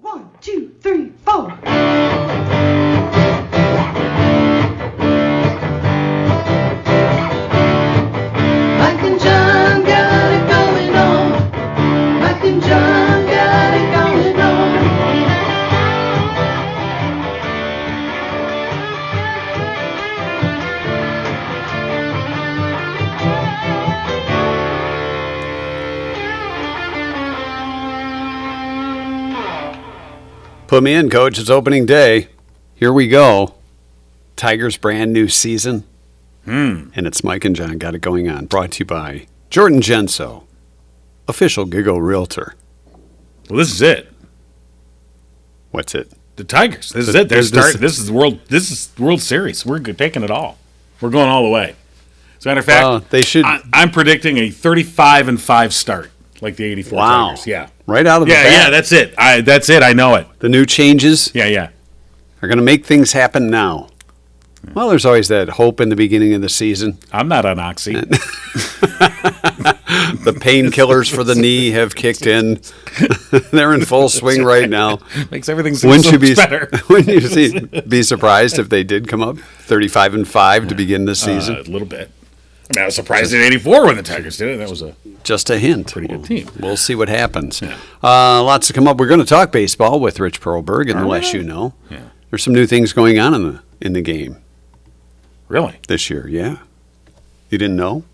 1, 2, 3, 4. Mike and John got it going on. Mike and John got it going on. Put me in, Coach. It's opening day. Here we go. Tigers' brand new season. And it's Mike and John Got It Going On. Brought to you by Jordan Genso, official Giggle Realtor. Well, this is it. What's it? The Tigers. This is it. They're starting. This is the World. This is World Series. We're taking it all. We're going all the way. As a matter of fact, they should. I'm predicting a 35-5 start, like the '84 Wow. Tigers. Yeah. Right out of the bat. Yeah. That's it. That's it. I know it. The new changes Yeah. are going to make things happen now. Well, there's always that hope in the beginning of the season. I'm not on Oxy. The painkillers for the knee have kicked in. They're in full swing right now. Makes everything seem Wouldn't so you much better. Wouldn't you be surprised if they did come up 35-5 to begin this season? A little bit. I mean, I was surprised in '84 when the Tigers did it. That was a Just a hint. pretty good team. We'll see what happens. Yeah. Lots to come up. We're going to talk baseball with Rich Perlberg, unless you know. Yeah. There's some new things going on in the game Really? this year. Yeah. You didn't know?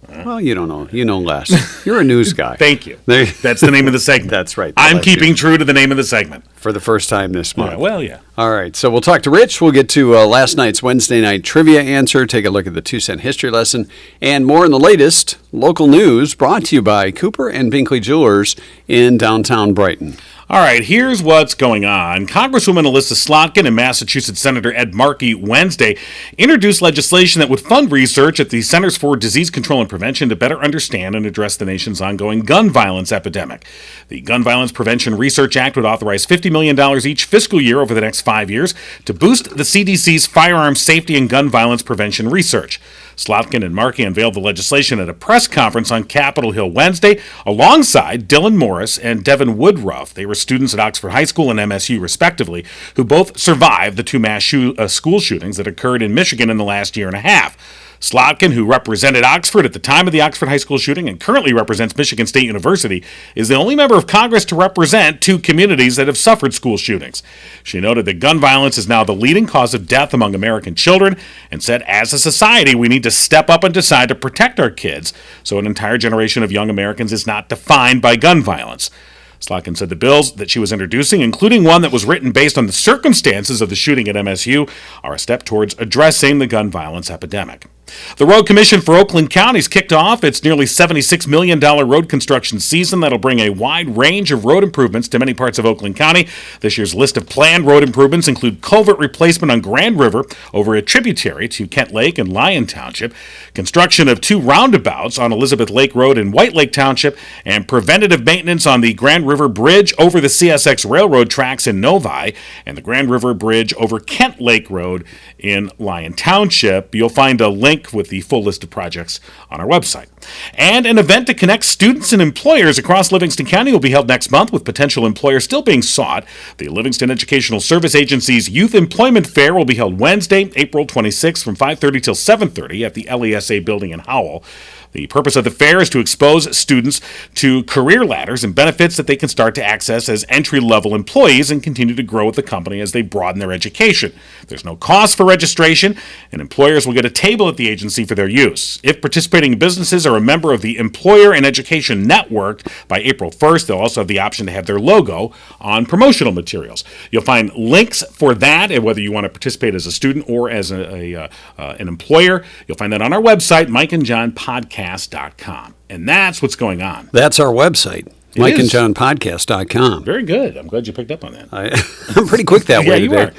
Well, you don't know. You know less. You're a news guy. Thank you. There- That's the name of the segment. That's right. I'm Bless you. keeping true to the name of the segment. For the first time this month. Yeah, well, yeah. All right, so we'll talk to Rich. We'll get to last night's Wednesday night trivia answer, take a look at the 2-cent history lesson, and more in the latest local news brought to you by Cooper and Binkley Jewelers in downtown Brighton. All right, here's what's going on. Congresswoman Alyssa Slotkin and Massachusetts Senator Ed Markey Wednesday introduced legislation that would fund research at the Centers for Disease Control and Prevention to better understand and address the nation's ongoing gun violence epidemic. The Gun Violence Prevention Research Act would authorize $50 million each fiscal year over the next 5 years to boost the CDC's firearms safety and gun violence prevention research. Slotkin and Markey unveiled the legislation at a press conference on Capitol Hill Wednesday alongside Dylan Morris and Devin Woodruff. They were students at Oxford High School and MSU, respectively, who both survived the two mass school shootings that occurred in Michigan in the last year and a half. Slotkin, who represented Oxford at the time of the Oxford High School shooting and currently represents Michigan State University, is the only member of Congress to represent two communities that have suffered school shootings. She noted that gun violence is now the leading cause of death among American children and said, as a society, we need to step up and decide to protect our kids so an entire generation of young Americans is not defined by gun violence. Slotkin said the bills that she was introducing, including one that was written based on the circumstances of the shooting at MSU, are a step towards addressing the gun violence epidemic. The Road Commission for Oakland County has kicked off its nearly $76 million road construction season that'll bring a wide range of road improvements to many parts of Oakland County. This year's list of planned road improvements include culvert replacement on Grand River over a tributary to Kent Lake and Lyon Township, construction of two roundabouts on Elizabeth Lake Road in White Lake Township, and preventative maintenance on the Grand River Bridge over the CSX Railroad tracks in Novi and the Grand River Bridge over Kent Lake Road in Lyon Township. You'll find a link with the full list of projects on our website. And an event to connect students and employers across Livingston County will be held next month with potential employers still being sought. The Livingston Educational Service Agency's Youth Employment Fair will be held Wednesday, April 26th from 5:30 till 7:30 at the LESA building in Howell. The purpose of the fair is to expose students to career ladders and benefits that they can start to access as entry-level employees and continue to grow with the company as they broaden their education. There's no cost for registration, and employers will get a table at the agency for their use. If participating businesses are a member of the Employer and Education Network, by April 1st, they'll also have the option to have their logo on promotional materials. You'll find links for that, and whether you want to participate as a student or as an employer, you'll find that on our website, MikeandJohnPodcast.com. And that's what's going on. That's our website, MikeandJohnPodcast.com. Very good. I'm glad you picked up on that. I'm pretty quick that way you today.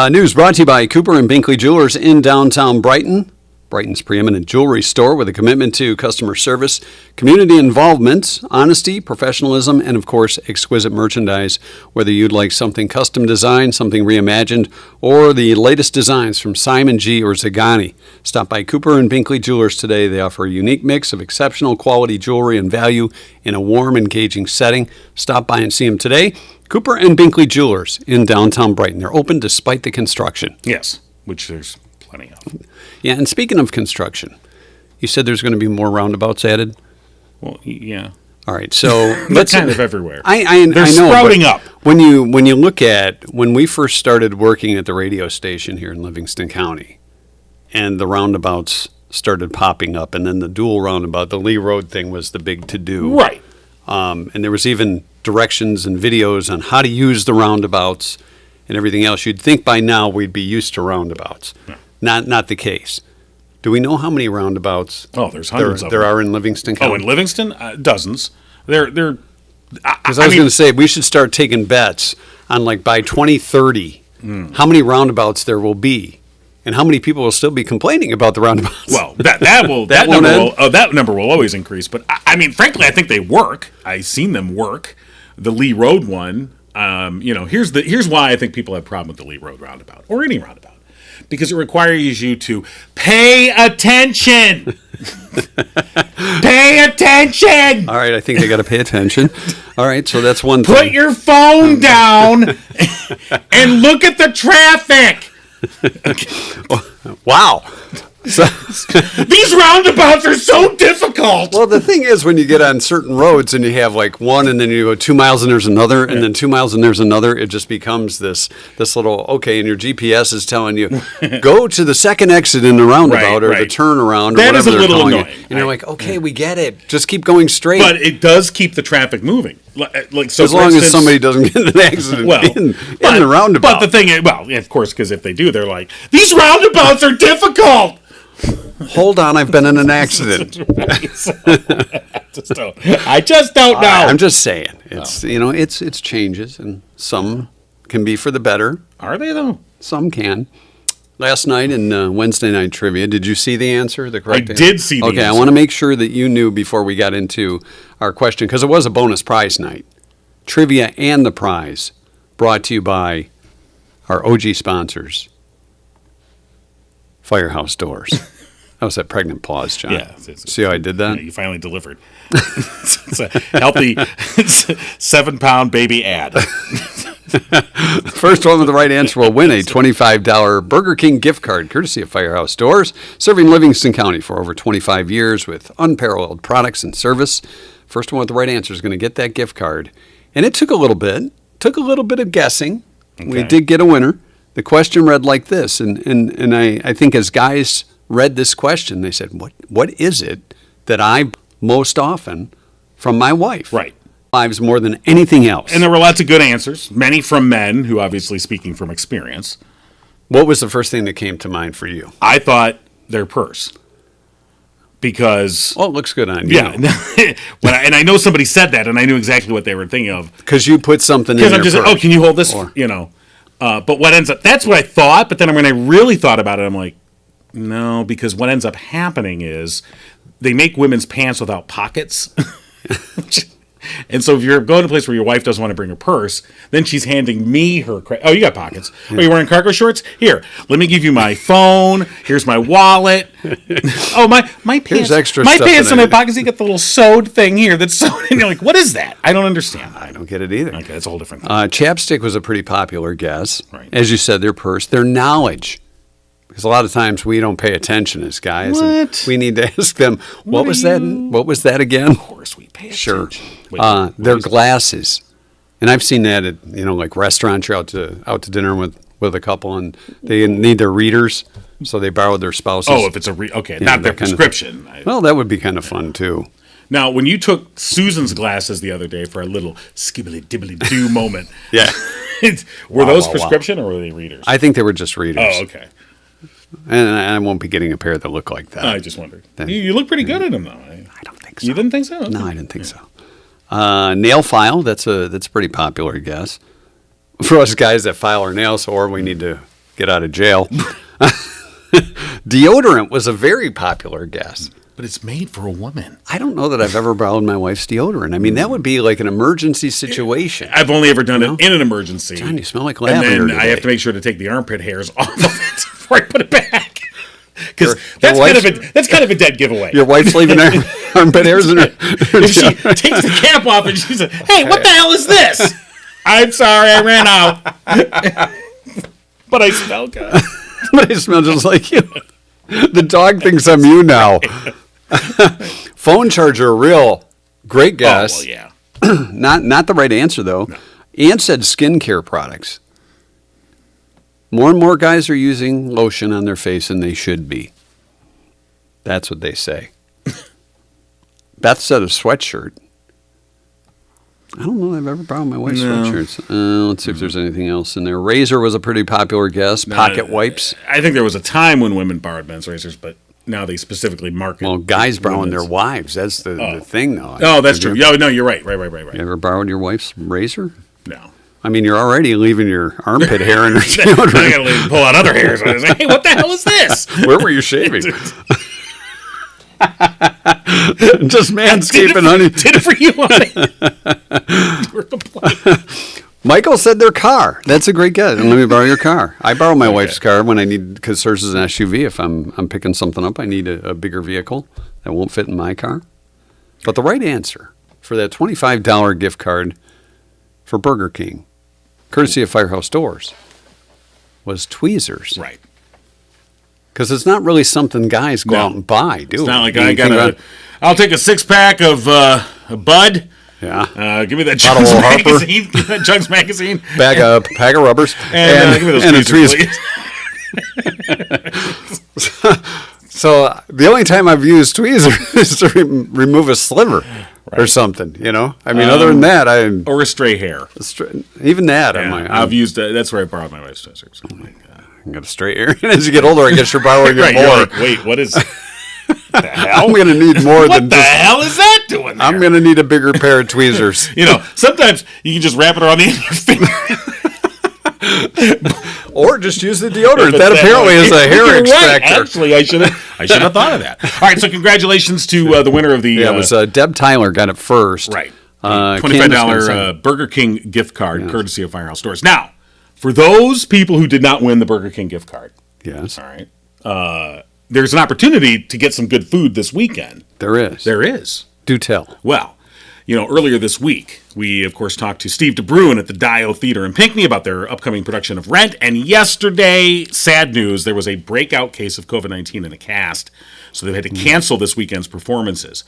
News brought to you by Cooper and Binkley Jewelers in downtown Brighton. Brighton's preeminent jewelry store with a commitment to customer service, community involvement, honesty, professionalism, and of course, exquisite merchandise. Whether you'd like something custom designed, something reimagined, or the latest designs from Simon G. or Zagani, stop by Cooper and Binkley Jewelers today. They offer a unique mix of exceptional quality jewelry and value in a warm, engaging setting. Stop by and see them today. Cooper and Binkley Jewelers in downtown Brighton. They're open despite the construction. Yes, which there's plenty of. Yeah, and speaking of construction, you said there's going to be more roundabouts added? Well, yeah. All right, so They're kind of everywhere. I They're know, sprouting but up. When you look at when we first started working at the radio station here in Livingston County, and the roundabouts started popping up, and then the dual roundabout, the Lee Road thing was the big to-do. Right. And there was even directions and videos on how to use the roundabouts and everything else. You'd think by now we'd be used to roundabouts. Yeah. Not the case. Do we know how many roundabouts Oh, there's hundreds of there them. are in Livingston County? Oh, in Livingston? Dozens. They're Because I was going to say, we should start taking bets on, like, by 2030, how many roundabouts there will be, and how many people will still be complaining about the roundabouts. Well, that will That that number will always increase. But I mean, frankly, I think they work. I've seen them work. The Lee Road one. Here's why I think people have a problem with the Lee Road roundabout or any roundabout, because it requires you to pay attention. Pay attention. All right, I think they got to pay attention. All right, so that's one thing. Put your phone down and look at the traffic. Wow. So, These roundabouts are so difficult. well, the thing is, when you get on certain roads and you have like one, and then you go 2 miles and there's another, and then 2 miles and there's another, it just becomes this little, okay, and your GPS is telling you, go to the second exit in the roundabout or the Right. turnaround or That whatever is a they're little calling annoying. it. And you're like, okay, we get it. Just keep going straight. But it does keep the traffic moving. Like so, as for long as instance- somebody doesn't get in an accident in the roundabout. But the thing is, well, of course, because if they do, they're like, these roundabouts are difficult. Hold on, I've been in an accident. I just don't know. I'm just saying, it's it's changes, and some can be for the better, Are they though? some can. Last night in Wednesday night trivia, did you see the answer? The correct I answer? did see the Okay, I answer. want to make sure that you knew before we got into our question, because it was a bonus prize night. Trivia and the prize brought to you by our OG sponsors, Firehouse Doors. That was that pregnant pause, John. Yeah. See how I did that? You finally delivered. It's a healthy 7-pound baby ad. First one with the right answer will win a $25 Burger King gift card, courtesy of Firehouse Doors, serving Livingston County for over 25 years with unparalleled products and service. First one with the right answer is going to get that gift card. And it took a little bit of guessing. We Okay. did get a winner. The question read like this, and I think as guys read this question, they said, what is it that I most often from my wife? Right. Lives more than anything else. And there were lots of good answers, many from men who obviously speaking from experience. What was the first thing that came to mind for you? I thought their purse. Because Oh, it looks good on you. yeah, and I know somebody said that, and I knew exactly what they were thinking of. Because you put something in Because your I'm just, purse. oh, can you hold this? Or- But what ends up, that's what I thought. But then when I really thought about it, I'm like, no, because what ends up happening is they make women's pants without pockets. And so if you're going to a place where your wife doesn't want to bring her purse, then she's handing me her oh, you got pockets. Oh, you wearing cargo shorts? Here, let me give you my phone. Here's my wallet. Oh, my pants. extra my stuff pants in in my it. pockets. You got the little sewed thing here that's sewn. And you're like, what is that? I don't understand. I don't get it either. Okay, that's a whole different thing. Chapstick was a pretty popular guess. Right. As you said, their purse, their knowledge. Because a lot of times we don't pay attention as guys. and What? we need to ask them, what are was that? you- What was that again? Of course, we pay Sure. attention. Wait, what Their is it? glasses. And I've seen that at, like restaurants. You're out to dinner with a couple, and they need their readers, so they borrow their spouses. Oh, if it's okay, not their that kind of- prescription. Well, that would be kind of fun, too. Now, when you took Susan's glasses the other day for a little skibbly dibbly doo moment, Yeah. were those wow. prescription or were they readers? I think they were just readers. Oh, okay. And I won't be getting a pair that look like that. I just wondered. You look pretty good in them, though. I don't think so. You didn't think so? Okay. No, I didn't think so. Nail file, that's a pretty popular guess. For us guys that file our nails, or we need to get out of jail. Deodorant was a very popular guess. But it's made for a woman. I don't know that I've ever borrowed my wife's deodorant. I mean, that would be like an emergency situation. I've only ever done it in an emergency. John, you smell like lavender And then I today. have to make sure to take the armpit hairs off of it before I put it back. Because Your that's kind of a dead giveaway. Your wife's leaving her armpit hairs in her. If she takes the cap off and she says, "Hey, what the hell is this?" I'm sorry, I ran out. But I smell good. But I smell just like you. The dog thinks I'm you now. Phone charger, a real great guess. Oh, well, yeah. Not the right answer, though. Ann said skincare products. More and more guys are using lotion on their face than they should be. That's what they say. Beth said a sweatshirt. I don't know that I've ever borrowed my wife's sweatshirts. Let's see if there's anything else in there. Razor was a pretty popular guess. Pocket wipes. I think there was a time when women borrowed men's razors, but now they specifically market. Well, guys borrowing their women's. wives. That's the thing, though. Oh, that's Have true. you- Yeah, no, you're right. Right. You ever borrowed your wife's razor? No. I mean, you're already leaving your armpit hair in her I deodorant. gotta pull out other hairs. I was like, hey, what the hell is this? Where were you shaving? Just manscaping, honey. Did it for you, honey. You were complaining. Michael said their car. That's a great guess. Let me borrow your car. I borrow my wife's car when I need, because hers is an SUV. If I'm picking something up, I need a bigger vehicle that won't fit in my car. But the right answer for that $25 gift card for Burger King, courtesy of Firehouse Doors, was tweezers. Right. Because it's not really something guys go out and buy, do It's not like You I think got about- I'll take a 6-pack of Bud. Yeah. Give me that Bottle Jugs of Harper. magazine. Give me that Jugs magazine. Pack of rubbers. And give me those and a tweezers, tweezers. please. So the only time I've used tweezers is to remove a sliver or something, you know? I mean, other than that, Or a stray hair. even that, Yeah, I've used that's where I borrowed my wife's tweezers. Oh my God. I got a straight hair. And as you get older, I guess you're borrowing it Right, more. you're like, wait, what is the hell? I'm going to need more What than the just. hell is that doing there? I'm going to need a bigger pair of tweezers. You know, sometimes you can just wrap it around the end of your finger. Or just use the deodorant. That apparently is a hair You're right. extractor. Actually, I should have thought of that. All right, so congratulations to the winner of the Yeah, it was Deb Tyler got it first. right Candace $25 got it second. Burger King gift card, courtesy of Firehouse Doors. Now, for those people who did not win the Burger King gift card, Yes, all right, there's an opportunity to get some good food this weekend. there is. There is. Do tell. Well, you know, earlier this week, we, of course, talked to Steve DeBruin at the Dio Theater in Pinckney about their upcoming production of Rent. And yesterday, sad news, there was a breakout case of COVID-19 in the cast. So they had to cancel this weekend's performances.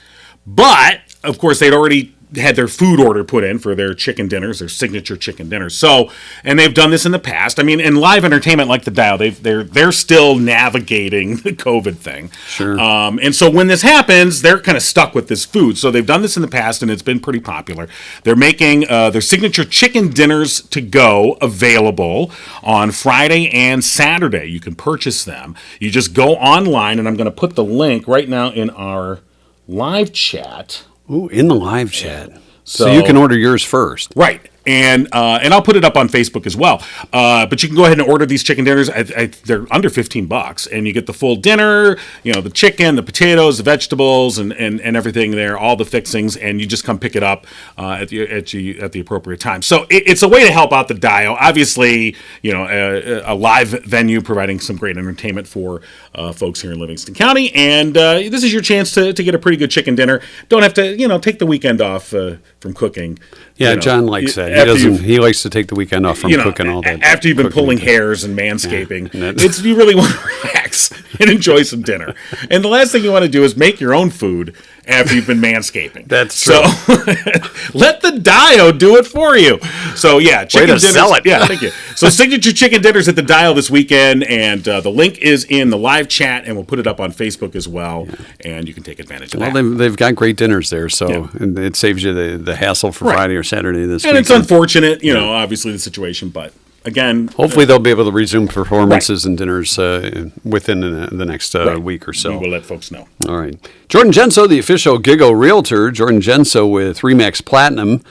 But, of course, they'd already had their food order put in for their chicken dinners, their signature chicken dinners. So, and they've done this in the past. I mean, in live entertainment like the Dial, they're still navigating the COVID thing. Sure. And so when this happens, they're kind of stuck with this food. So they've done this in the past, and it's been pretty popular. They're making their signature chicken dinners to go available on Friday and Saturday. You can purchase them. You just go online, and I'm going to put the link right now in our live chat. Ooh, in the live chat. So So- you can order yours first. Right. And I'll put it up on Facebook as well. But you can go ahead and order these chicken dinners. They're under $15, and you get the full dinner. You know, the chicken, the potatoes, the vegetables, and everything there, all the fixings, and you just come pick it up at the appropriate time. So it's a way to help out the Dio. Obviously, you know, a live venue providing some great entertainment for folks here in Livingston County, and this is your chance to get a pretty good chicken dinner. Don't have to take the weekend off from cooking. Yeah, You know, John likes that. after you've- He likes to take the weekend off from cooking all that. after you've been cooking pulling and- hairs and manscaping, Yeah, and that's- you really want to relax and enjoy some dinner. And the last thing you want to do is make your own food after you've been manscaping. That's so. Let the Dio do it for you. So yeah, chicken to dinners. sell it. Yeah, thank you. So signature chicken dinners at the Dio this weekend, and the link is in the live chat, and we'll put it up on Facebook as well, and you can take advantage of Well, that. they've got great dinners there, so Yeah. and it saves you the hassle for Right. Friday or Saturday this And week. it's unfortunate, obviously the situation, but again, Hopefully they'll be able to resume performances and dinners within the next week or we so. will let folks know. All right. Jordan Genso, the official Gigo Realtor. Jordan Genso with Remax Platinum,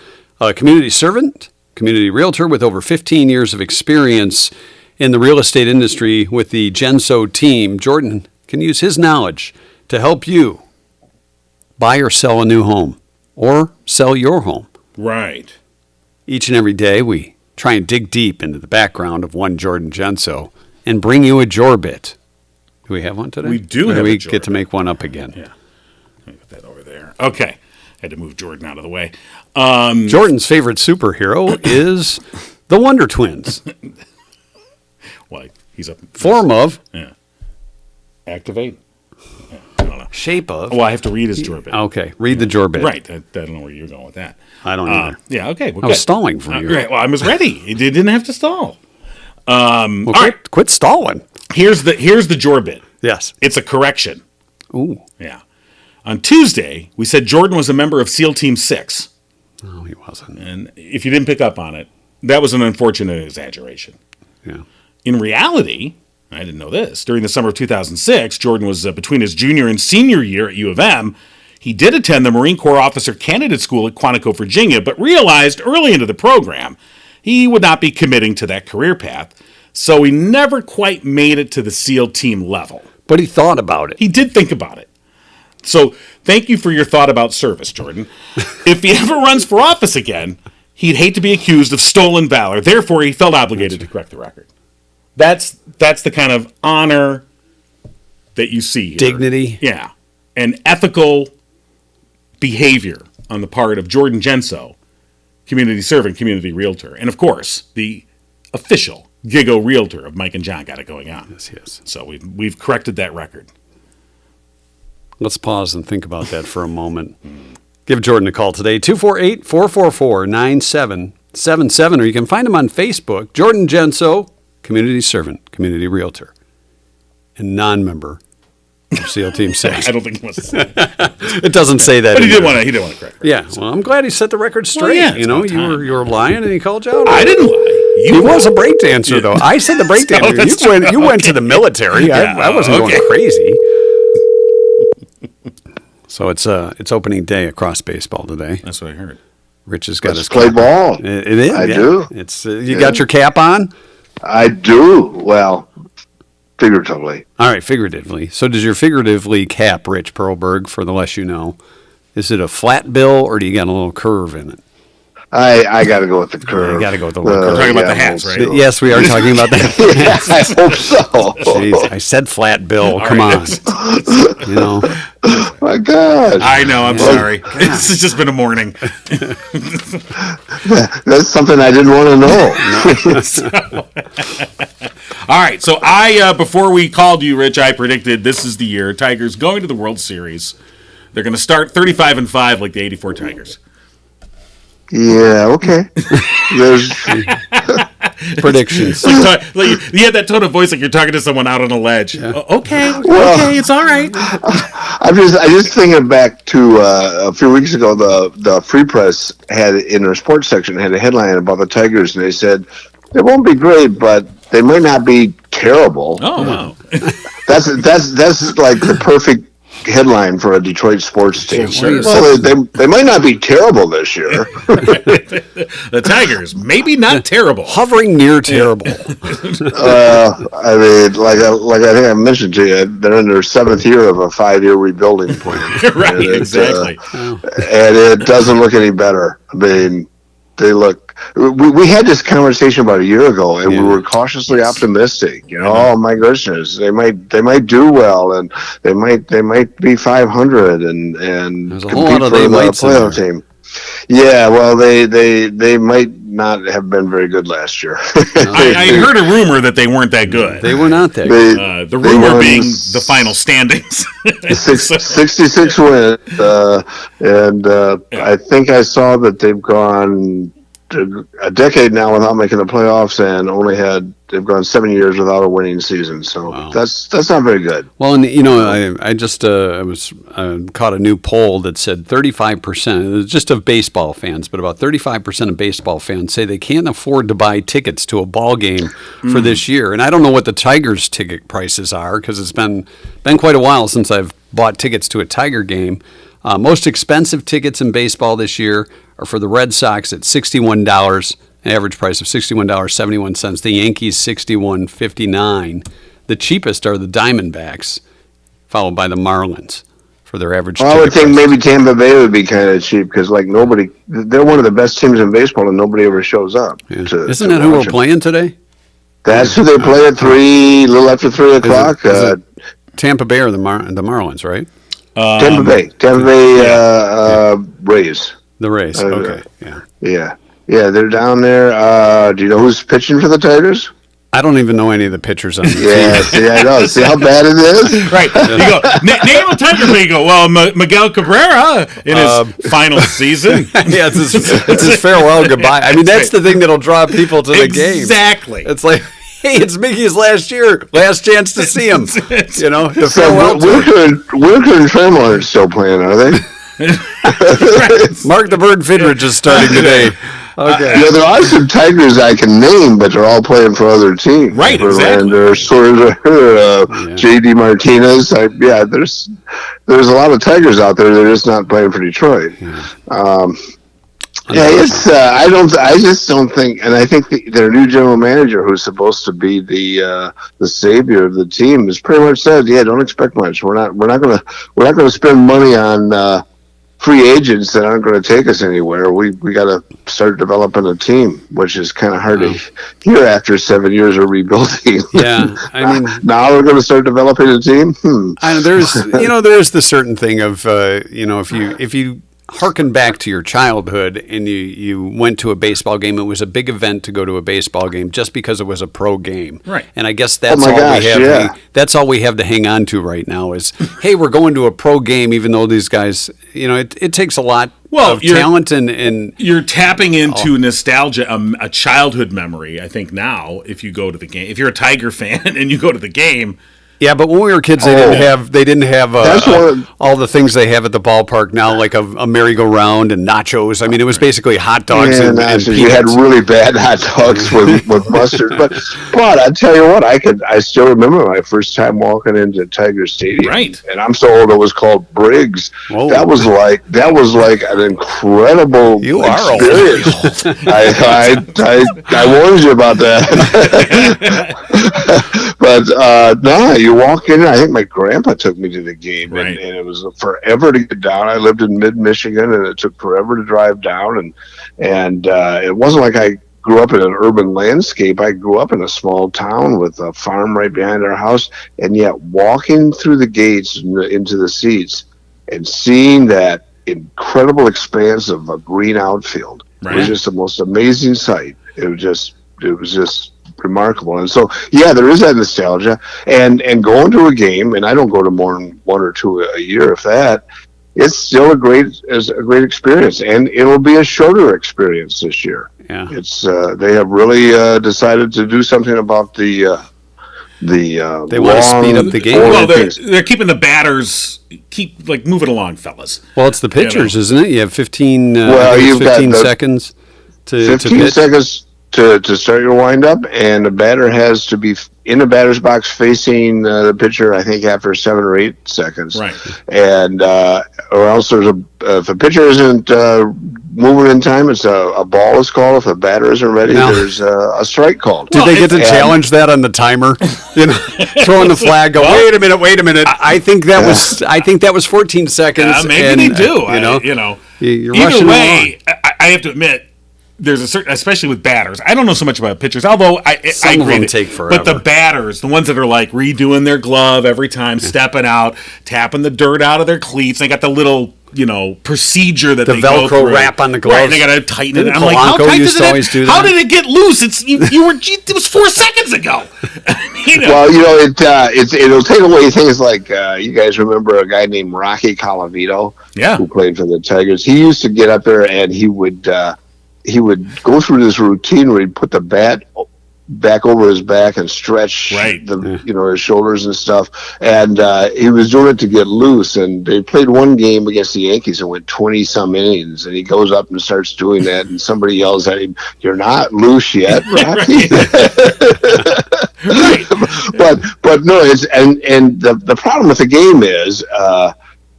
a community servant, community realtor with over 15 years of experience in the real estate industry with the Genso team. Jordan can use his knowledge to help you buy or sell a new home or sell your home. Right. Each and every day, we try and dig deep into the background of one Jordan Genso and bring you a Jorbit. Do we have one today? We do Or have we a get to Jorbit. make one up again. Yeah. Let me put that over there. Okay. Had to move Jordan out of the way. Jordan's favorite superhero is the Wonder Twins. Well, he's up. Form of, Yeah. Activate? Yeah, I don't know. shape of. Well, I have to read his Jorbit. Okay, read the Jorbit. Right. I don't know where you're going with that. I don't either. Yeah, okay. Well, I was good. stalling for you. Right. Well, I was ready. You didn't have to stall. Well, all right. quit stalling. Here's the Jorbit. Yes. It's a correction. Ooh. Yeah. On Tuesday, we said Jordan was a member of SEAL Team 6. No, he wasn't. And if you didn't pick up on it, that was an unfortunate exaggeration. Yeah. In reality, I didn't know this, during the summer of 2006, Jordan was between his junior and senior year at U of M. He did attend the Marine Corps Officer Candidate School at Quantico, Virginia, but realized early into the program he would not be committing to that career path, so he never quite made it to the SEAL team level. But he thought about it. He did think about it. So thank you for your thought about service, Jordan. If he ever runs for office again, he'd hate to be accused of stolen valor. Therefore, he felt obligated to correct the record. That's the kind of honor that you see here. Dignity. Yeah. And ethical behavior on the part of Jordan Genso, community servant, community realtor. And of course, the official Gigo realtor of Mike and John got it going on. Yes. So we've corrected that record. Let's pause and think about that for a moment. Give Jordan a call today, 248-444-9777, or you can find him on Facebook, Jordan Genso, community servant, community realtor, and non-member of SEAL Team 6. I don't think he wants to say that. It doesn't say that. But he in didn't there. want to correct it. Yeah, well, I'm glad he set the record straight. yeah, it's you know, about you time. were lying and he called you out. I didn't lie. He was a break dancer, though. I said the break dancer. that's You went to the military. Yeah, I wasn't okay. going crazy. So it's opening day across baseball today. That's what I heard. Rich has got Let's his play cap. ball. It is. I yeah. do. It's you got your cap on. I do. Well, figuratively. All right, figuratively. So does your figuratively cap Rich Perlberg? For the less you know, is it a flat bill or do you got a little curve in it? I got to go with the curve. You got to go with the little curve. We're talking about the hats, we'll right? see. Yes, we are talking about that. Yeah, I hope so. Jeez, I said flat bill. Come on. You know. My gosh. I know. I'm sorry. This has just been a morning. That's something I didn't want to know. All right. So before we called you, Rich, I predicted this is the year Tigers going to the World Series. They're going to start 35-5 like the '84 Tigers. Yeah, okay. There's Predictions. Like you had that tone of voice like you're talking to someone out on a ledge. Okay, it's all right. I'm just thinking back to a few weeks ago. The Free Press had in their sports section had a headline about the Tigers, and they said they won't be great, but they might not be terrible. Oh wow. That's like the perfect headline for a Detroit sports team. Sure. Well, they might not be terrible this year. The Tigers, maybe not terrible. Hovering near terrible. I mean, like I think I mentioned to you, they're in their 7th year of a 5-year rebuilding plan. Right, And exactly. And it doesn't look any better. I mean, they look. We had this conversation about a year ago, and we were cautiously optimistic. You know, oh my goodness, they might do well, and they might be 500 and There's a whole compete lot of for they the mights in playoff there. team. Yeah, well, they might not have been very good last year. I heard a rumor that they weren't that good. They were not there. The they rumor won being the final standings. 66 wins, and I think I saw that they've gone a decade now without making the playoffs, and they've gone 7 years without a winning season. So that's not very good. Well, and you know, I just caught a new poll that said 35%, just of baseball fans, but about 35% of baseball fans say they can't afford to buy tickets to a ball game for this year. And I don't know what the Tigers' ticket prices are because it's been quite a while since I've bought tickets to a Tiger game. Most expensive tickets in baseball this year are for the Red Sox at $61, an average price of $61.71. The Yankees, $61.59. The cheapest are the Diamondbacks followed by the Marlins for their average. Well, I would ticket think price. maybe Tampa Bay would be kind of cheap because, like, they're one of the best teams in baseball, and nobody ever shows up. Yeah. To, Isn't to that who we're watch 'em. playing today? That's who they play at a little after 3 o'clock. Is it Tampa Bay or the Marlins, right? Tampa Bay, Rays. The Rays. Uh, Okay. Yeah. Yeah, they're down there. Do you know who's pitching for the Tigers? I don't even know any of the pitchers on the team. Yeah, see, I know. See how bad it is? Right. You go, name a Tiger fan. You go, well, Miguel Cabrera in his final season. Yeah, it's his farewell goodbye. I mean, that's the thing that'll draw people to the game. Exactly. It's like, hey, it's Mickey's last chance to see him. You know, the So farewell tour. Wilker and Trammell aren't still playing, are they? Mark the Bird Fidrich is starting today. Okay. Yeah, there are some Tigers I can name, but they're all playing for other teams. Right, exactly. Verlander, Scherzer, J.D. Martinez. There's a lot of Tigers out there. They're just not playing for Detroit. I just don't think, and I think their new general manager, who's supposed to be the savior of the team, has pretty much said, "Yeah, don't expect much. We're not gonna spend money on free agents that aren't going to take us anywhere. We got to start developing a team," which is kind of hard to hear after 7 years of rebuilding. Yeah, I mean, now we're going to start developing a team. I know there's the certain thing of if you harken back to your childhood and you went to a baseball game, it was a big event to go to a baseball game just because it was a pro game. Right. And I guess that's Oh my all gosh, we have. yeah. That's all we have to hang on to right now is, hey, we're going to a pro game, even though these guys, it takes a lot of talent and you're tapping into nostalgia, a childhood memory. I think now, if you go to the game, if you're a Tiger fan and you go to the game. yeah, but when we were kids, they didn't have That's one all the things they have at the ballpark now, like a merry-go-round and nachos. I mean, it was basically hot dogs and you peanuts. had really bad hot dogs with mustard, but I tell you what, I still remember my first time walking into Tiger Stadium. Right. And I'm so old it was called Briggs. Whoa. That was like an incredible You are old. experience. I warned you about that. But no, you walk in. I think my grandpa took me to the game, Right. and it was forever to get down. I lived in mid-Michigan, and it took forever to drive down. And it wasn't like I grew up in an urban landscape. I grew up in a small town with a farm right behind our house, and yet walking through the gates into the seats and seeing that incredible expanse of a green outfield Right. was just the most amazing sight. It was just remarkable. And so, yeah, there is that nostalgia, and going to a game, and I don't go to more than one or two a year, if that. It's still a great experience, and it will be a shorter experience this year. Yeah. It's they have really decided to do something about the They want to speed up the game. Well, boring they're keeping the batters moving along, fellas. Well, it's the pitchers, isn't it? You have 15, Well, you've got 15 the seconds to 15 pitch. seconds to start your windup, and the batter has to be in the batter's box facing the pitcher, I think, after 7 or 8 seconds. Right. And or else if a pitcher isn't moving in time, it's a ball is called. If the batter isn't ready, No. there's a strike called. Did they get to and- challenge that on the timer? Throwing the flag. Go. Wait a minute. I think that was 14 seconds. Maybe and, they do. You're Either rushing way, I have to admit, there's a certain, especially with batters. I don't know so much about pitchers, although I Some of agree them that- take forever. But the batters, the ones that are like redoing their glove every time, stepping out, tapping the dirt out of their cleats, they got the little procedure that The they go Velcro through. wrap on the Right, gloves. they got to tighten it. Didn't I'm like, how Polanco tight used does to it? always do How that? did it get loose? You were. It was 4 seconds ago. Well, it'll take away things like you guys remember a guy named Rocky Colavito, Yeah. who played for the Tigers. He used to get up there and he would go through this routine where he'd put the bat back over his back and stretch Right. his shoulders and stuff. And he was doing it to get loose. And they played one game against the Yankees and went 20 some innings. And he goes up and starts doing that, and somebody yells at him, "You're not loose yet, Rocky." Right. but no, it's and the problem with the game is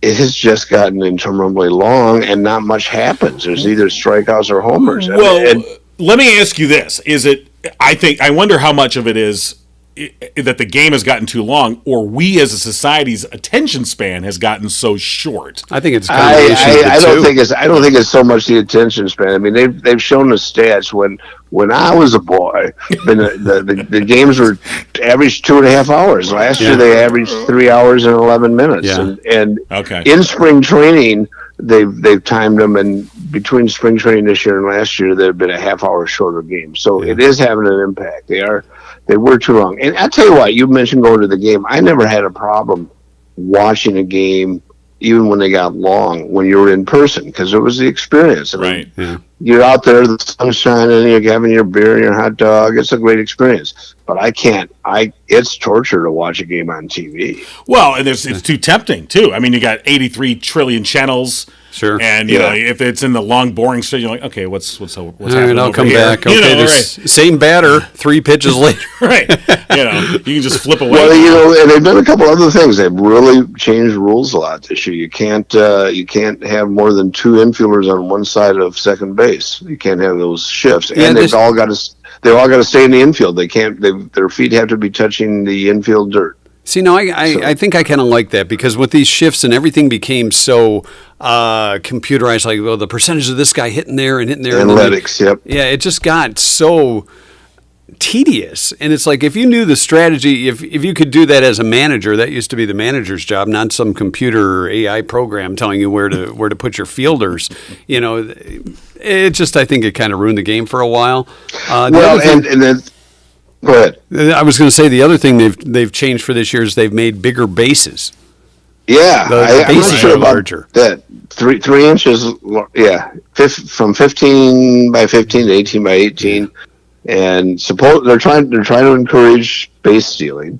it has just gotten interminably long and not much happens. There's either strikeouts or homers. Well, let me ask you this: I wonder how much of it is that the game has gotten too long, or we as a society's attention span has gotten so short. I think it's a combination of the I don't two. think it's so much the attention span. I mean, they've shown the stats when I was a boy, the games were averaged 2.5 hours. Last year they averaged 3 hours and 11 minutes. Yeah. And Okay. in spring training, they've timed them, and between spring training this year and last year, there have been a half hour shorter games. So it is having an impact. They were too long. And I'll tell you what, you mentioned going to the game. I never had a problem watching a game, even when they got long, when you were in person, because it was the experience. I mean, Right. Yeah. You're out there, the sun's shining, you're having your beer and your hot dog. It's a great experience. But I can't. It's torture to watch a game on TV. Well, and it's too tempting too. I mean, you got 83 trillion channels. Sure. And you know, if it's in the long, boring stretch, you're like, okay, what's All happening? right, I'll over come here? back. You Okay, know, this same batter, 3 pitches later. right? You know, you can just flip away. Well, you know, and they've done a couple other things. They've really changed rules a lot this year. You can't have more than 2 infielders on one side of second base. You can't have those shifts, Yeah, and this- they've all got to stay in the infield. They can't. Their feet have to be touching the infield dirt. See, no, I think I kind of like that because with these shifts and everything became so computerized, like, well, the percentage of this guy hitting there and hitting there. and then Analytics, yep. Yeah, it just got so tedious. And it's like if you knew the strategy, if you could do that as a manager, that used to be the manager's job, not some computer or AI program telling you where to put your fielders. You know, it just, I think it kind of ruined the game for a while. The Well, other thing- and then go ahead. I was going to say the other thing they've changed for this year is they've made bigger bases. Yeah, The I'm not bases sure are about larger. that. 3 inches, yeah, from 15 by 15 to 18 by 18, and they're trying to encourage base stealing.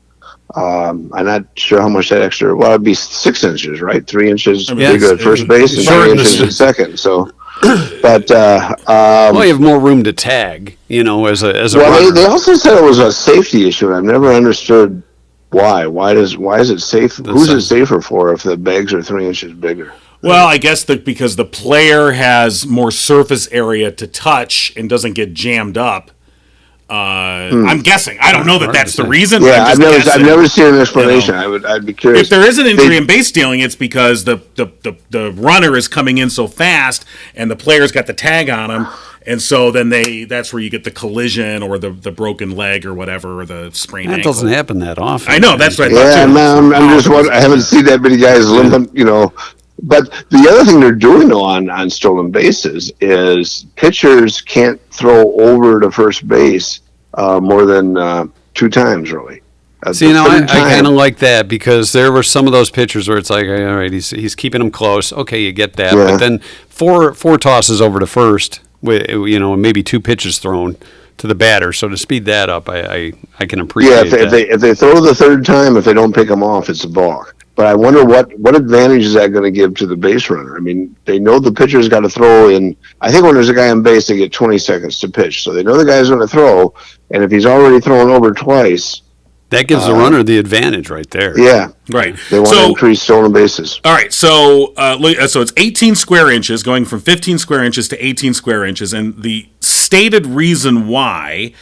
I'm not sure how much that extra. Well, it'd be 6 inches, right? 3 inches mean, bigger at it's- first base and Sure. 3 inches at second. So, but Well, you have more room to tag, you know, as a well, runner. they also said it was a safety issue, and I've never understood why. Why is it safe? Who's it safer for if the bags are 3 inches bigger? Well, I guess because the player has more surface area to touch and doesn't get jammed up. I'm guessing. I don't know that that's the reason. But Yeah, I'm just I've guessing. never seen an explanation. You I'd be curious. If there is an injury They- in base stealing, it's because the runner is coming in so fast and the player's got the tag on him, and so then that's where you get the collision or the broken leg or whatever, or the sprained That ankle. doesn't happen that often. I know, that's what I thought Yeah, too. no, I'm just wondering. I haven't seen that many guys limping, you know. But the other thing they're doing though on stolen bases is pitchers can't throw over to first base more than 2 times, really. See, The now I third time- kind of like that because there were some of those pitchers where it's like, all right, he's keeping them close. Okay, you get that, Yeah. but then four tosses over to first, with, you know, maybe 2 pitches thrown to the batter. So to speed that up, I can Yeah, appreciate that. if they throw the third time, if they don't pick them off, it's a balk. But I wonder what advantage is that going to give to the base runner? I mean, they know the pitcher's got to throw in. I think when there's a guy on base, they get 20 seconds to pitch, so they know the guy's going to throw. And if he's already thrown over twice, That gives the runner the advantage right there. yeah, Right. they want to So, increase stolen bases. all right. So, so it's 18 square inches, going from 15 square inches to 18 square inches, and the stated reason why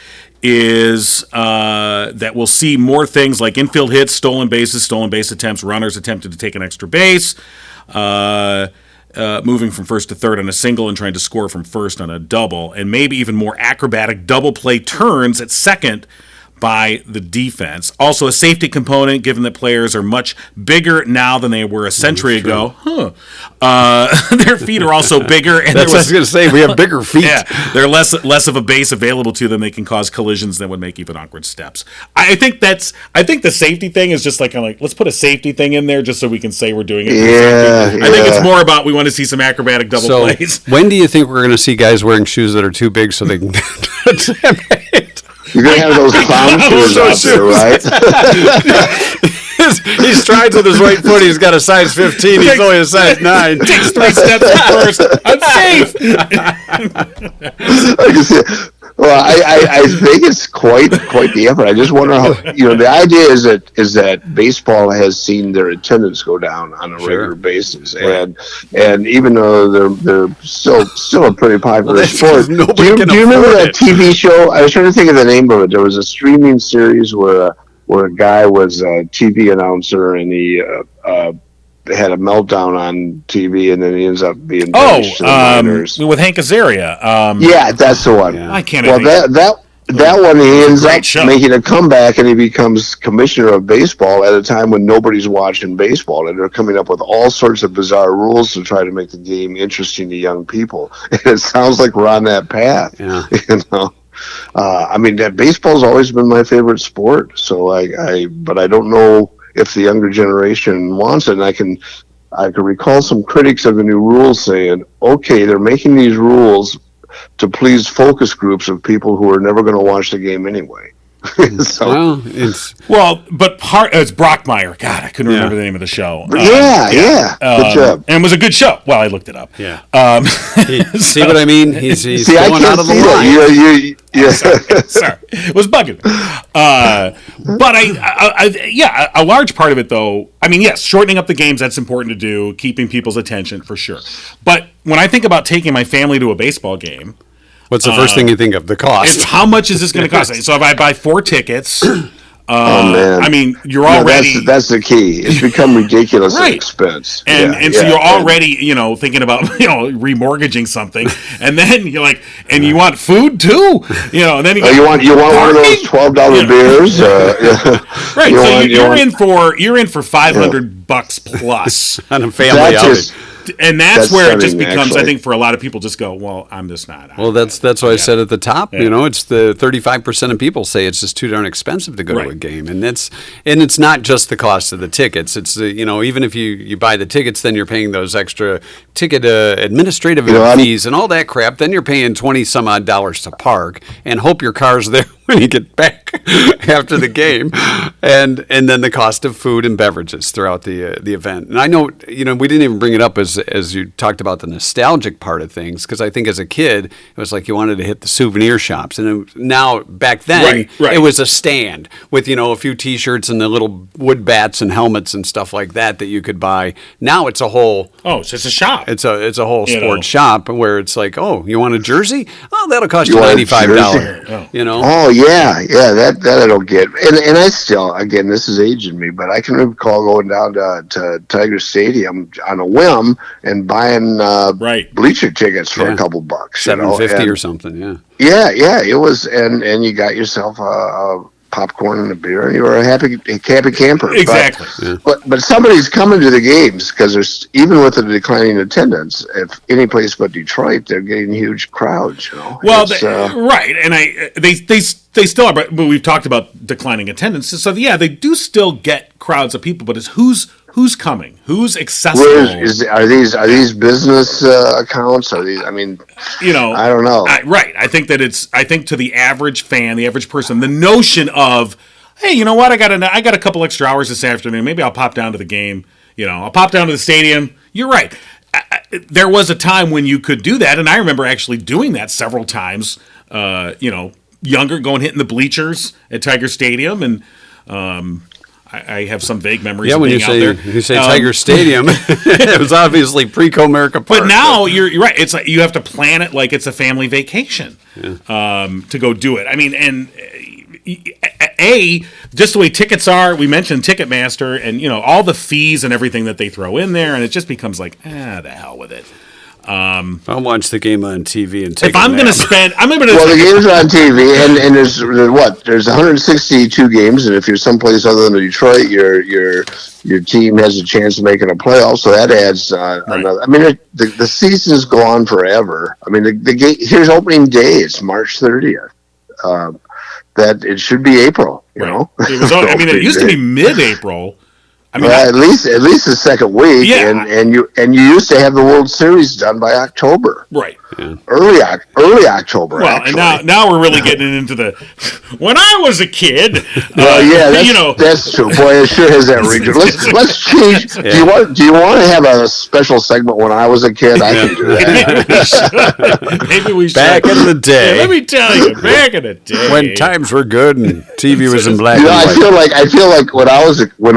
is that we'll see more things like infield hits, stolen bases, stolen base attempts, runners attempted to take an extra base, moving from first to third on a single and trying to score from first on a double, and maybe even more acrobatic double play turns at second by the defense. Also, a safety component, given that players are much bigger now than they were a century ago. Their feet are also bigger, and That's what I there was going to say. We have bigger feet. yeah, they're less of a base available to them. They can cause collisions that would make even awkward steps. I think the safety thing is just like let's put a safety thing in there just so we can say we're doing it. Yeah, I think it's yeah. more about we want to see some acrobatic double So plays. when do you think we're going to see guys wearing shoes that are too big so they can? You're going to have those clown shoes out there, right? He strides with his right foot. He's got a size 15. He's only a size 9. Takes 3 steps at first. I'm safe. I can see it. Well, I think it's quite the effort. I just wonder how, the idea is that baseball has seen their attendance go down on a regular basis, and even though they're still a pretty popular sport. Do you remember that TV show? I was trying to think of the name of it. There was a streaming series where a guy was a TV announcer, and he had a meltdown on TV, and then he ends up being banished to the minors. With Hank Azaria. Yeah, that's the one. I can't. Well, that one, he ends up making a comeback, and he becomes commissioner of baseball at a time when nobody's watching baseball, and they're coming up with all sorts of bizarre rules to try to make the game interesting to young people. And it sounds like we're on that path. Yeah. I mean, that baseball's always been my favorite sport. So but I don't know if the younger generation wants it. And I can recall some critics of the new rules saying, okay, they're making these rules to please focus groups of people who are never going to watch the game anyway. Well, it's Brockmire. God, I couldn't remember the name of the show. Yeah. Good job. And it was a good show. Well, I looked it up. Yeah. See what I mean? He's see, going out of the line. Sorry. It was bugging. But a large part of it, though, I mean, yes, shortening up the games, that's important to do, keeping people's attention, for sure. But when I think about taking my family to a baseball game, what's the first thing you think of? The cost. How much is this going to cost? So if I buy 4 tickets, oh man! I mean, you're already that's the key. It's become ridiculous expense, and so you're already thinking about remortgaging something, and then you're like, and you want food too, and then you want one of those $12 beers, right? So you're in for $500 plus on a family outing. And that's where it just becomes, I think, for a lot of people, just go, well, I'm just not. Well, that's what I said at the top. Yeah. It's the 35% of people say it's just too darn expensive to go to a game, and it's not just the cost of the tickets. It's even if you buy the tickets, then you're paying those extra ticket administrative fees and all that crap. Then you're paying $20 some odd to park and hope your car's there when you get back after the game, and then the cost of food and beverages throughout the event. And I know we didn't even bring it up as you talked about the nostalgic part of things, because I think as a kid it was like you wanted to hit the souvenir shops, and now back then it was a stand with a few T-shirts and the little wood bats and helmets and stuff like that you could buy. Now it's a whole so it's a shop. It's a whole sports shop where it's like, oh, you want a jersey? Oh, that'll cost you $95. Oh yeah, that I don't get. And I still, again, this is aging me, but I can recall going down to Tiger Stadium on a whim and buying bleacher tickets for a couple bucks, $7.50 or something. Yeah, it was, and you got yourself a popcorn and a beer, and you were a happy camper. Exactly. But somebody's coming to the games, because there's, even with the declining attendance, if any place but Detroit, they're getting huge crowds. Well, and they still are, but we've talked about declining attendance. So they do still get crowds of people, but it's who's coming, who's accessible. Are these business accounts? Are these? I mean, I don't know. I think to the average fan, the average person, the notion of, hey, you know what? I got a couple extra hours this afternoon. Maybe I'll pop down to the game. I'll pop down to the stadium. You're right. There was a time when you could do that, and I remember actually doing that several times. Younger, going hitting the bleachers at Tiger Stadium, and I have some vague memories of being out there. Yeah, when you say Tiger Stadium, it was obviously pre-Comerica Park. But now you're right. It's like you have to plan it like it's a family vacation to go do it. I mean, and just the way tickets are, we mentioned Ticketmaster, and all the fees and everything that they throw in there, and it just becomes like, the hell with it. I'll watch the game on TV and take. If I'm going to spend, the game's on TV, and there's 162 games, and if you're someplace other than Detroit, your team has a chance of making a playoff, so that adds another. I mean, the seasons go on forever. I mean, the game, here's opening day. It's March 30th. That it should be April. It was. It used to be mid-April. I mean, Well, at least the second week, Yeah. and you used to have the World Series done by October, right. early October. Well, actually. and now we're really getting into the when I was a kid. Yeah, that's, you know, that's true. Boy, it sure has that ring to it. Let's change. Do you want to have a special segment when I was a kid? I can do that. maybe we should. Back in the day. Yeah, let me tell you, back in the day, When times were good and TV was in black You know, and white. I feel like when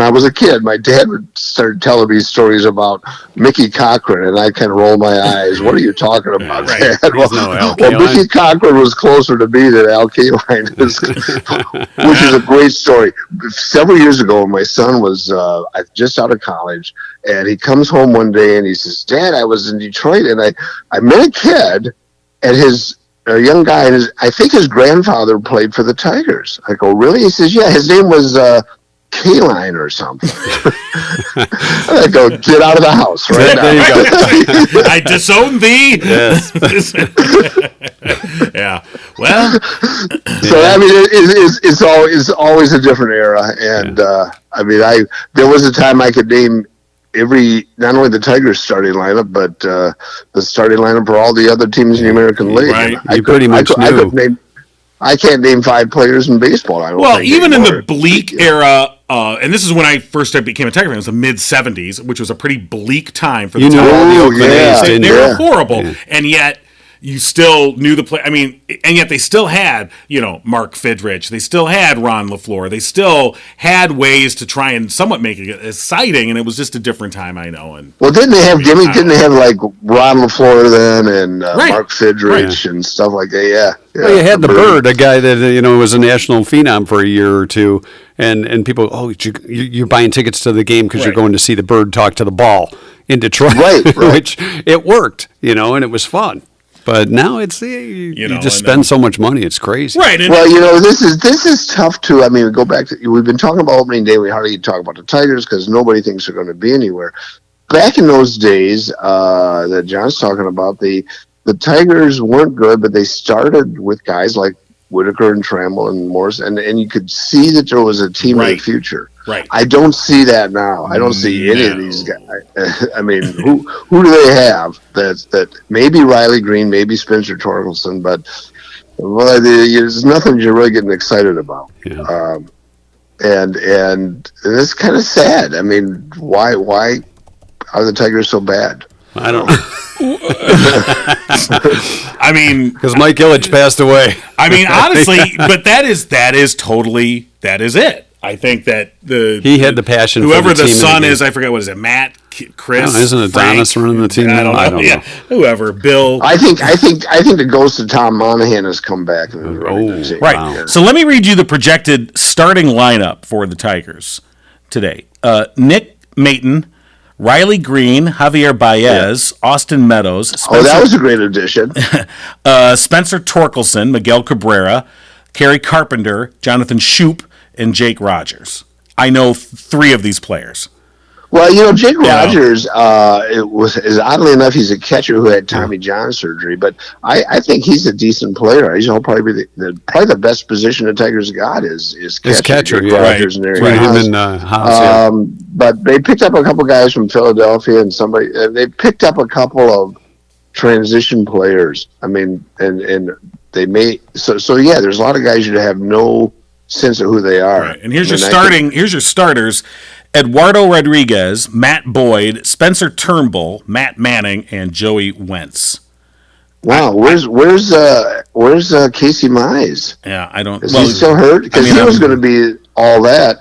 I was a kid, my dad would start telling me stories about Mickey Cochran, and I kind of roll my eyes. What are you talking about, Right. Dad? He's no Al Well, Kaline. Mickey Cochran was closer to me than Al Kaline is, which is a great story. Several years ago, my son was just out of college, and he comes home one day and he says, "Dad, I was in Detroit, and I met a kid, and a young guy, and I think his grandfather played for the Tigers." I go, "Really?" He says, "Yeah, his name was Kaline or something." I go, "Get out of the house right There now." you go. I disown thee. Yes. Yeah. Well, So I mean, it's always a different era, and I mean, there was a time I could name not only the Tigers starting lineup, but the starting lineup for all the other teams in the American League. Right. I You pretty much knew. I can't name 5 players in baseball. I don't well, think even in anymore. the bleak era, and this is when I first became a Tiger fan. It was the mid '70s, which was a pretty bleak time for the You knew Tigers. all the Oh, Oakland yeah. A's, They didn't were you? horrible, and yet you still knew the play. I mean, and yet they still had, Mark Fidrich. They still had Ron LaFleur. They still had ways to try and somewhat make it exciting, and it was just a different time, I know. And Well, didn't they have Didn't they have like Ron LaFleur then and Right. Mark Fidrich and stuff like that? Yeah. Well, you had the Bird, a guy that was a national phenom for a year or two, and people, you're buying tickets to the game because you're Right. going to see the Bird talk to the ball in Detroit, Right. which it worked, and it was fun. But now it's you just spend so much money, it's crazy. right, and Well, this is tough too. I mean, go back to we've been talking about opening day. We hardly talk about the Tigers because nobody thinks they're going to be anywhere. Back in those days that John's talking about, the Tigers weren't good, but they started with guys like Whitaker and Trammell and Morris, and you could see that there was a team of the Right. future. Right. I don't see that now. I don't see any of No. these guys. I mean, who do they have? That maybe Riley Green, maybe Spencer Torkelson, but there's nothing you're really getting excited about. Yeah. And it's kind of sad. I mean, why are the Tigers so bad? I don't know. I mean, Because Mike Ilitch passed away. honestly, but that is it. I think that He had the passion for Whoever the the team and son the game. is, I forget what is it, Matt, Chris, No, isn't it Frank? Adonis running the team now? I don't know. Yeah, whoever, Bill. I think the ghost of Tom Monahan has come back. Right. Wow. So let me read you the projected starting lineup for the Tigers today. Nick Maton, Riley Green, Javier Baez, Austin Meadows, Oh, that was a great addition. Spencer Torkelson, Miguel Cabrera, Kerry Carpenter, Jonathan Shoup, and Jake Rogers. I know 3 of these players. Well, Jake Yeah. Rogers, oddly enough, he's a catcher who had Tommy John surgery, but I think he's a decent player. He'll probably be probably the best position the Tigers got is catcher, Jake yeah. Rogers Right. and Right, Aaron him Haas. and Haas, yeah. But they picked up a couple guys from Philadelphia and they picked up a couple of transition players. I mean, and they may so yeah. There's a lot of guys you have no sense of who they are. Right. And here's I your mean, Here's your starters: Eduardo Rodriguez, Matt Boyd, Spencer Turnbull, Matt Manning, and Joey Wentz. Wow, where's Casey Mize? Yeah, I don't. Is he still hurt? Because he was going to be all that.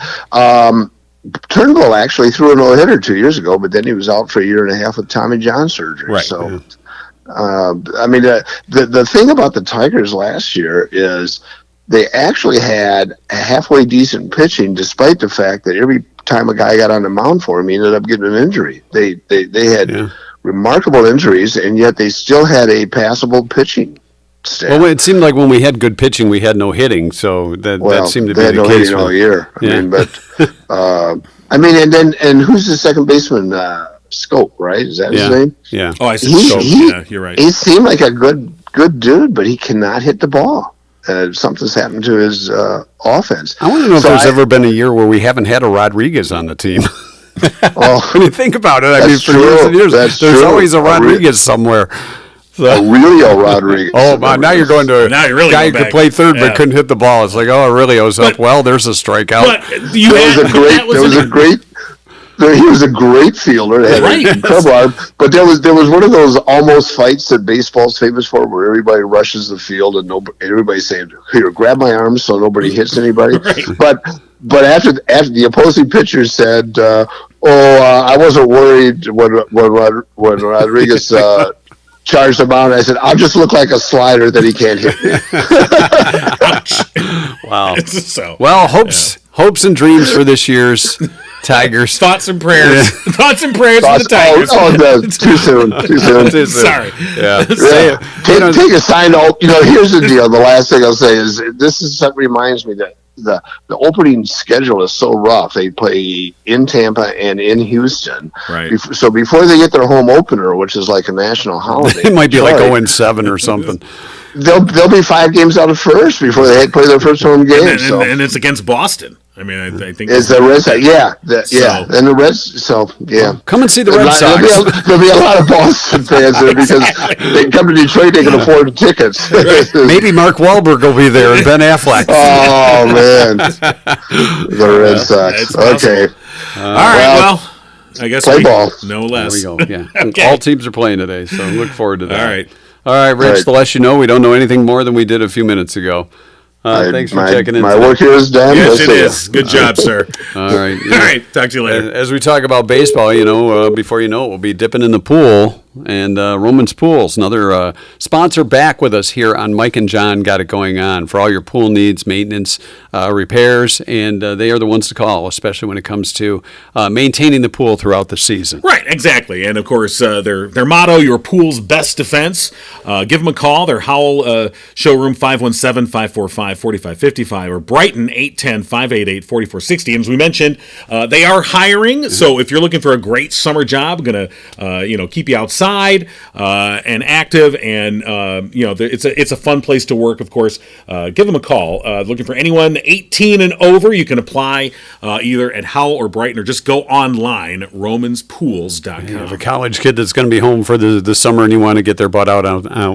Turnbull actually threw a no-hitter 2 years ago, but then he was out for a year and a half with Tommy John surgery. Right. So, I mean, the thing about the Tigers last year is they actually had a halfway decent pitching, despite the fact that every time a guy got on the mound for him, he ended up getting an injury. They had remarkable injuries, and yet they still had a passable pitching staff. Well, it seemed like when we had good pitching, we had no hitting, so that seemed to be they had the no case. hitting all year. Yeah. I mean, and who's the second baseman? Scope, right? Is that his name? Yeah. Oh, I see. Yeah, you're right. He seemed like a good dude, but he cannot hit the ball. Something's happened to his offense. I want to know if So there's ever been a year where we haven't had a Rodriguez on the team. When you think about it, I mean, That's for years and true. years, That's there's true. always a Rodriguez somewhere. So, Aurelio Rodriguez. oh, man, now you're going to a Now you're really guy who going could back. play third Yeah. but couldn't hit the ball. It's like, oh, Aurelio's up. Well, there's a strikeout. But you There was had, a great. that was There was an- a great. He was a great fielder. Had Right. an incredible arm. But there was one of those almost fights that baseball's famous for, where everybody rushes the field and everybody's saying, "Here, grab my arm so nobody hits anybody." Right. But after the opposing pitcher said, I wasn't worried when Rodriguez charged him out. I said, I'll just look like a slider that he can't hit me. Wow. so Well, hopes and dreams for this year's Tigers. thoughts and prayers. Thoughts and prayers for the Thoughts- Tigers. no, too soon. Too soon. Too soon. Sorry. Yeah. Yeah. Take a sign. Here's the deal. The last thing I'll say is this is what reminds me that the opening schedule is so rough. They play in Tampa and in Houston. Right. So before they get their home opener, which is like a national holiday, It might be like Detroit, 0-7 or something. They'll be 5 games out of first before they play their first home game. And it's against Boston. I mean, I think It's the Red Sox, yeah, So- and the Reds. So yeah, Come and see the Red Sox. There'll be a lot of Boston fans there because they come to Detroit, they can afford tickets. Maybe Mark Wahlberg will be there and Ben Affleck. Oh man, the Red it's Sox. possible. Okay, All right. Well, I guess play ball. No There less. we go. Yeah. Okay. All teams are playing today, so look forward to that. All right. All right, Rich, Right. to let you know, we don't know anything more than we did a few minutes ago. Thanks for checking in. My today. work here is done. Yes, We'll it see ya. is. Good job, sir. All right. All right. Talk to you later. As we talk about baseball, before you know it, we'll be dipping in the pool. And Romans Pools, another sponsor, back with us here on Mike and John Got It Going On for all your pool needs, maintenance, repairs, and they are the ones to call, especially when it comes to maintaining the pool throughout the season. Right, exactly. And of course, their motto, your pool's best defense. Give them a call. Their Howell showroom, 517-545-4555, or Brighton, 810-588-4460. And as we mentioned, they are hiring. So if you're looking for a great summer job, going to keep you outside and active, and it's a fun place to work. Of course, give them a call. Looking for anyone 18 and over, you can apply either at Howell or Brighton, or just go online, romanspools.com. You have a college kid that's going to be home for the summer and you want to get their butt out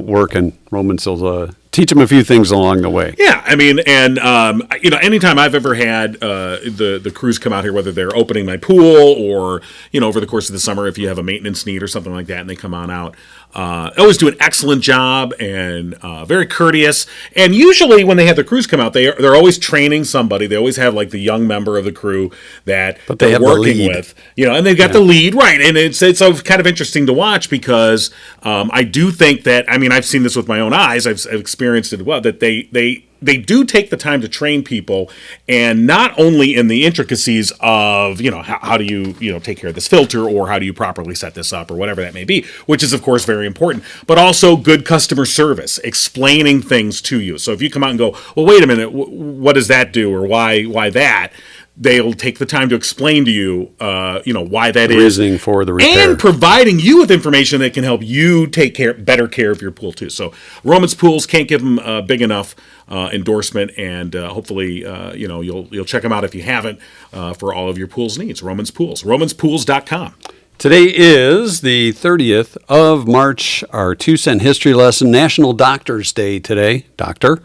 working, Romans will teach them a few things along the way. Yeah, I mean, and anytime I've ever had the crews come out here, whether they're opening my pool or over the course of the summer, if you have a maintenance need or something like that, and they come on out, always do an excellent job and very courteous. And usually when they have the crews come out, they're always training somebody. They always have like the young member of the crew that But they they're have the working lead. with, and they've got the lead, right? And it's kind of interesting to watch because I do think that, I mean, I've seen this with my own eyes. I've experienced it well, that they do take the time to train people, and not only in the intricacies of how do you take care of this filter, or how do you properly set this up, or whatever that may be, which is of course very important, but also good customer service, explaining things to you. So if you come out and go, well, wait a minute, what does that do, or why that? They'll take the time to explain to you, why that is, Reasoning for the repair. and providing you with information that can help you take better care of your pool too. So Romans Pools, can't give them a big enough endorsement, and hopefully you'll check them out if you haven't for all of your pool's needs. Romans Pools, romanspools.com. Today is the 30th of March, our 2-cent history lesson, National Doctor's Day today. Doctor?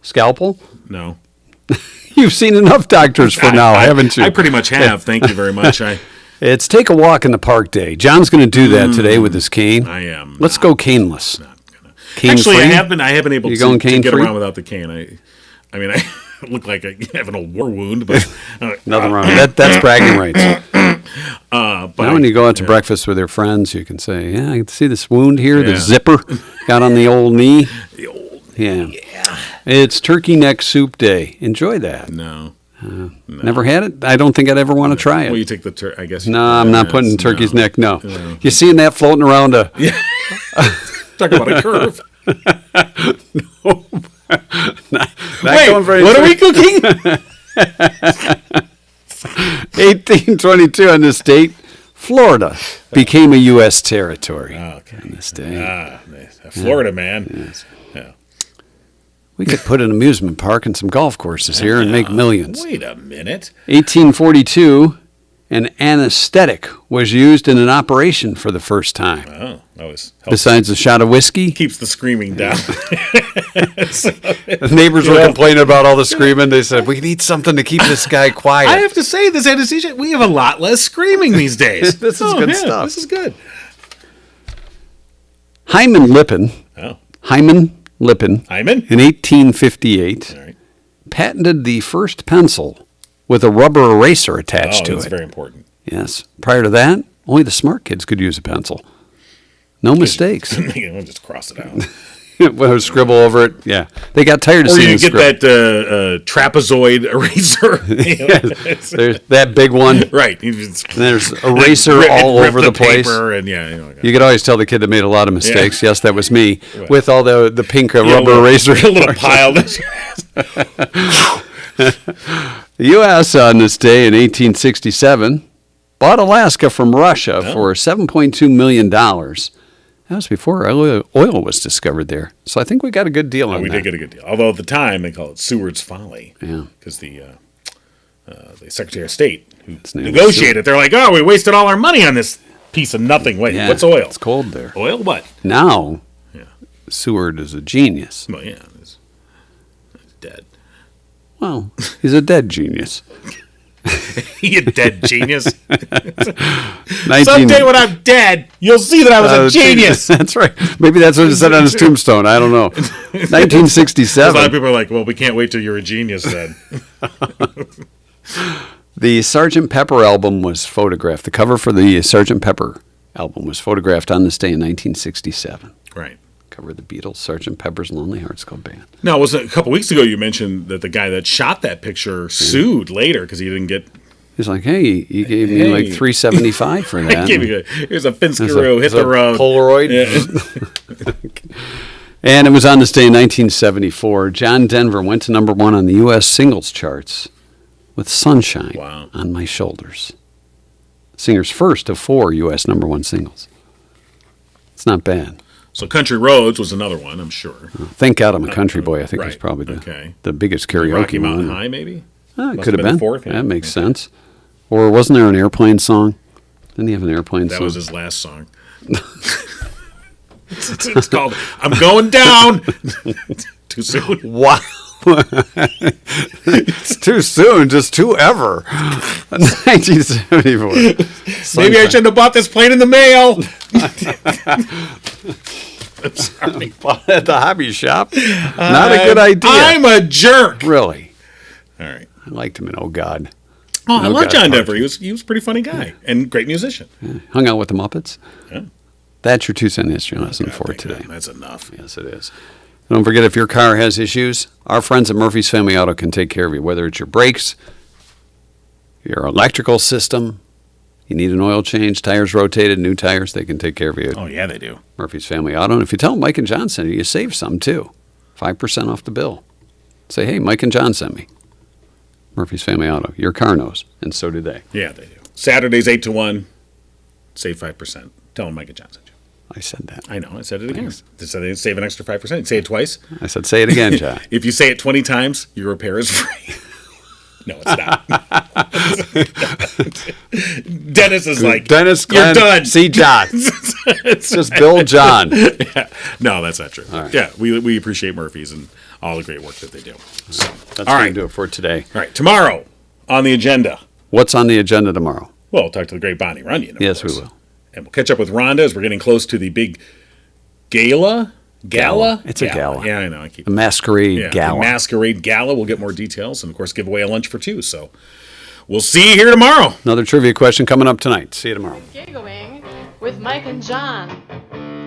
Scalpel? No. You've seen enough doctors for now, haven't you? I pretty much have. Thank you very much. It's Take a Walk in the Park Day. John's going to do that today with his cane. I am. Let's go caneless. Cane Actually, free? I have been able You to going get cane-free? around without the cane. I mean, I look like I have an old war wound, but Nothing wrong. That's bragging rights. but Now when you go out to breakfast with your friends, you can say, yeah, I can see this wound here, the Yeah. zipper got on the old knee. Yeah. It's Turkey Neck Soup Day. Enjoy that. No. Never had it? I don't think I'd ever want to try it. Well, you take the I guess. No, I'm not putting Yes, turkey's no. neck. No. You seeing that floating around a? Talk about a curve. Not Wait, going very what are we far. cooking? 1822 on this date, Florida became a U.S. territory. Okay. On this day, Florida man. Yeah. we could put an amusement park and some golf courses here and make millions. Wait a minute. 1842, an anesthetic was used in an operation for the first time? Oh, that was helpful. Besides a shot of whiskey? Keeps the screaming down. The neighbors were complaining about all the screaming. They said, we need something to keep this guy quiet. I have to say, this anesthesia, we have a lot less screaming these days. This is good stuff. This is good. Hyman Lippin, Oh, in Hyman? 1858, All right. patented the first pencil with a rubber eraser attached Oh, to that's it. very important. Yes. Prior to that, only the smart kids could use a pencil. No mistakes. We'll just cross it out. Well, scribble over it. Yeah. They got tired of Or seeing you the get scribble. that trapezoid eraser. Yes. There's that big one. Right. You just There's eraser all rip over the place. paper and yeah, You could always tell the kid that made a lot of mistakes. Yes, that was me. With all the pink Yeah, rubber eraser. A little pile. The U.S. on this day in 1867 bought Alaska from Russia for $7.2 million. That was before oil was discovered there. So I think we got a good deal on We that. did get a good deal. Although at the time they call it Seward's Folly. Yeah. Because the Secretary of State who name was negotiated, they're like, oh, we wasted all our money on this piece of nothing. Wait, Yeah, what's oil? It's cold there. Oil what? Now, Yeah. Seward is a genius. Well, yeah, it's dead. Well, he's a dead genius. You dead genius. 19 Someday when I'm dead, you'll see that I was a genius. That's right. Maybe that's what it said on his tombstone. I don't know. A lot of 1967. people are like, well, we can't wait till you're a genius then. The Sgt. Pepper album was photographed. The cover for the Sgt. Pepper album was photographed on this day in 1967. Right. Cover of the Beatles, Sgt. Pepper's Lonely Hearts Club Band. Now, was it a couple weeks ago you mentioned that the guy that shot that picture sued later because he didn't get. He's like, hey, you gave me like Hey. $375 for that. Here's a Finskaroo, hit the road. Polaroid. Yeah. And it was on this day in 1974. John Denver went to number 1 on the U.S. singles charts with Sunshine Wow. on My Shoulders. Singer's first of 4 U.S. number 1 singles. It's not bad. So Country Roads was another one, I'm sure. Thank God I'm a country boy. I think it's Right. probably Okay. the biggest karaoke Rocky Mountain one. High, maybe? It Must could have the been. fourth, yeah. That makes sense. Or wasn't there an airplane song? Didn't he have an airplane That song? was his last song. It's called I'm Going Down. Too soon. Wow. It's too soon, just too ever. 1974. Maybe I shouldn't have bought this plane in the mail. I'm sorry. At the hobby shop. Not a good idea. I'm a jerk. Really. All right. I liked him in Oh God. Oh, I No love God John Park. Denver. He was a pretty funny guy and great musician. Hung out with the Muppets. Yeah. That's your 2-cent history lesson God, for thank today. God. That's enough. Yes, it is. Don't forget, if your car has issues, our friends at Murphy's Family Auto can take care of you, whether it's your brakes, your electrical system, you need an oil change, tires rotated, new tires, they can take care of you at Oh, yeah, they do. Murphy's Family Auto. And if you tell them Mike and John sent you, you save some too. 5% off the bill. Say, hey, Mike and John sent me. Murphy's Family Auto. Your car knows, and so do they. Yeah, they do. Saturdays 8 to 1. Save 5%. Tell them Mike and John sent you. I said that. I know. I said it again. Thanks. They said they'd save an extra 5%. Say it twice. I said, say it again, John. If you say it 20 times, your repair is free. No, it's not. Dennis is like, Dennis, you're Glenn, done. see John. Just Bill John. Yeah. No, that's not true. right. Yeah, we appreciate Murphy's and all the great work that they do. So, That's all going right. to do it for today. All right. Tomorrow on the agenda, What's on the agenda tomorrow? well, we'll talk to the great Bonnie Runyon. of Yes, course. we will. And we'll catch up with Rhonda as we're getting close to the big gala. Gala? It's a gala. Yeah, I know. I keep The Masquerade the Gala. Masquerade Gala. We'll get more details and, of course, give away a lunch for 2. So we'll see you here tomorrow. Another trivia question coming up tonight. See you tomorrow. Giggling with Mike and John.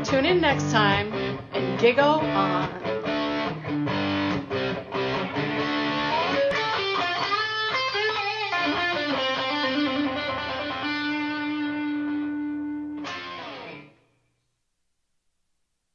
Tune in next time and giggle on.